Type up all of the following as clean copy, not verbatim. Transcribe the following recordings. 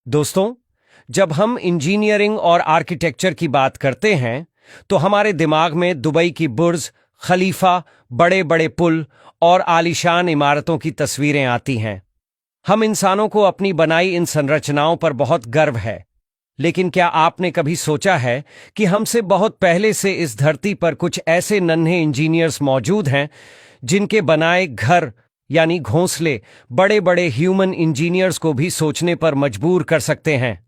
दोस्तों, जब हम इंजीनियरिंग और आर्किटेक्चर की बात करते हैं तो हमारे दिमाग में दुबई की बुर्ज खलीफा, बड़े बड़े पुल और आलीशान इमारतों की तस्वीरें आती हैं। हम इंसानों को अपनी बनाई इन संरचनाओं पर बहुत गर्व है, लेकिन क्या आपने कभी सोचा है कि हमसे बहुत पहले से इस धरती पर कुछ ऐसे नन्हे इंजीनियर्स मौजूद हैं जिनके बनाए घर यानी घोंसले बड़े बड़े ह्यूमन इंजीनियर्स को भी सोचने पर मजबूर कर सकते हैं।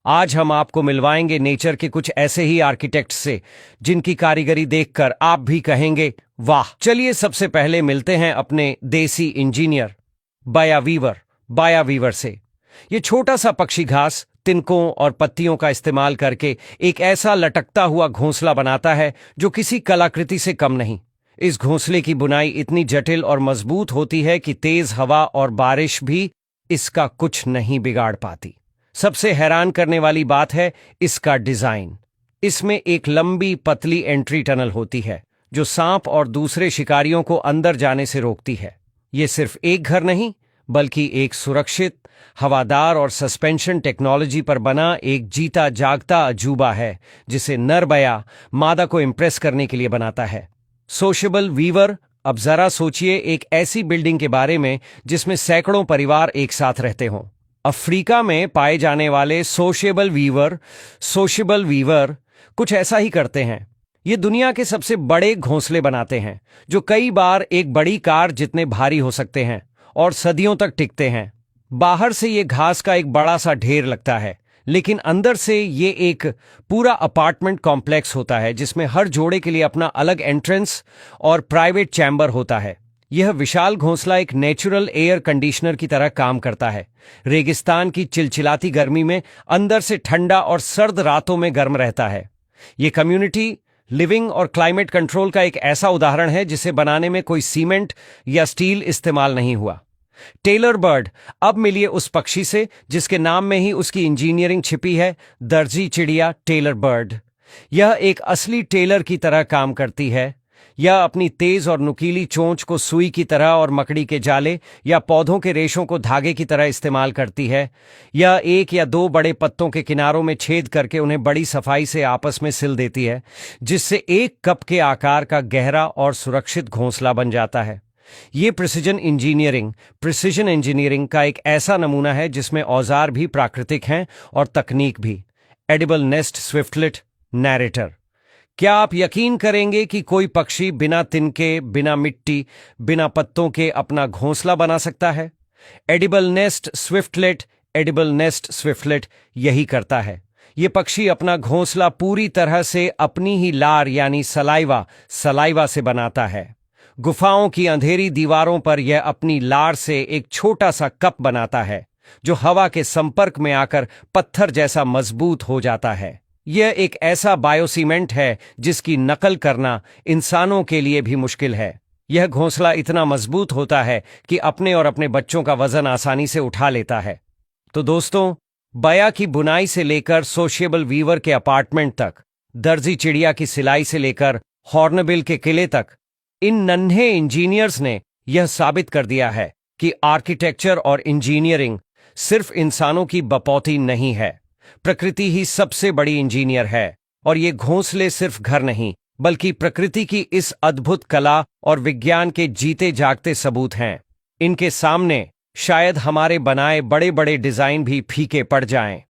आज हम आपको मिलवाएंगे नेचर के कुछ ऐसे ही आर्किटेक्ट्स से जिनकी कारीगरी देखकर आप भी कहेंगे वाह। चलिए सबसे पहले मिलते हैं अपने देसी इंजीनियर बाया वीवर से। ये छोटा सा पक्षी घास, तिनकों और पत्तियों का इस्तेमाल करके एक ऐसा लटकता हुआ घोंसला बनाता है जो किसी कलाकृति से कम नहीं। इस घोंसले की बुनाई इतनी जटिल और मजबूत होती है कि तेज हवा और बारिश भी इसका कुछ नहीं बिगाड़ पाती। सबसे हैरान करने वाली बात है इसका डिजाइन। इसमें एक लंबी पतली एंट्री टनल होती है जो सांप और दूसरे शिकारियों को अंदर जाने से रोकती है। ये सिर्फ एक घर नहीं बल्कि एक सुरक्षित, हवादार और सस्पेंशन टेक्नोलॉजी पर बना एक जीता जागता अजूबा है जिसे नर बया मादा को इंप्रेस करने के लिए बनाता है। Sociable weaver. अब जरा सोचिए एक ऐसी बिल्डिंग के बारे में जिसमें सैकड़ों परिवार एक साथ रहते हों। अफ्रीका में पाए जाने वाले सोशेबल वीवर कुछ ऐसा ही करते हैं। ये दुनिया के सबसे बड़े घोंसले बनाते हैं जो कई बार एक बड़ी कार जितने भारी हो सकते हैं और सदियों तक टिकते हैं। बाहर से ये घास का एक बड़ा सा ढेर लगता है, लेकिन अंदर से ये एक पूरा अपार्टमेंट कॉम्प्लेक्स होता है जिसमें हर जोड़े के लिए अपना अलग एंट्रेंस और प्राइवेट चैम्बर होता है। यह विशाल घोंसला एक नेचुरल एयर कंडीशनर की तरह काम करता है। रेगिस्तान की चिलचिलाती गर्मी में अंदर से ठंडा और सर्द रातों में गर्म रहता है। यह कम्युनिटी लिविंग और क्लाइमेट कंट्रोल का एक ऐसा उदाहरण है जिसे बनाने में कोई सीमेंट या स्टील इस्तेमाल नहीं हुआ। Tailor bird. अब मिलिए उस पक्षी से जिसके नाम में ही उसकी इंजीनियरिंग छिपी है, दर्जी चिड़िया टेलर बर्ड। यह एक असली टेलर की तरह काम करती है। यह अपनी तेज और नुकीली चोंच को सुई की तरह और मकड़ी के जाले या पौधों के रेशों को धागे की तरह इस्तेमाल करती है। यह एक या दो बड़े पत्तों के किनारों में छेद करके उन्हें बड़ी सफाई से आपस में सिल देती है, जिससे एक कप के आकार का गहरा और सुरक्षित घोंसला बन जाता है। ये प्रिसिजन इंजीनियरिंग का एक ऐसा नमूना है जिसमें औजार भी प्राकृतिक हैं और तकनीक भी। Edible nest swiftlet narrator. क्या आप यकीन करेंगे कि कोई पक्षी बिना तिनके, बिना मिट्टी, बिना पत्तों के अपना घोंसला बना सकता है? एडिबल नेस्ट स्विफ्टलेट यही करता है। ये पक्षी अपना घोंसला पूरी तरह से अपनी ही लार यानी सलाइवा से बनाता है। गुफाओं की अंधेरी दीवारों पर यह अपनी लार से एक छोटा सा कप बनाता है जो हवा के संपर्क में आकर पत्थर जैसा मजबूत हो जाता है। यह एक ऐसा बायोसीमेंट है जिसकी नकल करना इंसानों के लिए भी मुश्किल है। यह घोंसला इतना मजबूत होता है कि अपने और अपने बच्चों का वजन आसानी से उठा लेता है। तो दोस्तों, बया की बुनाई से लेकर सोशेबल वीवर के अपार्टमेंट तक, दर्जी चिड़िया की सिलाई से लेकर हॉर्नबिल के किले तक, इन नन्हे इंजीनियर्स ने यह साबित कर दिया है कि आर्किटेक्चर और इंजीनियरिंग सिर्फ इंसानों की बपौती नहीं है। प्रकृति ही सबसे बड़ी इंजीनियर है और ये घोंसले सिर्फ घर नहीं बल्कि प्रकृति की इस अद्भुत कला और विज्ञान के जीते जागते सबूत हैं। इनके सामने शायद हमारे बनाए बड़े बड़े डिजाइन भी फीके पड़ जाएं।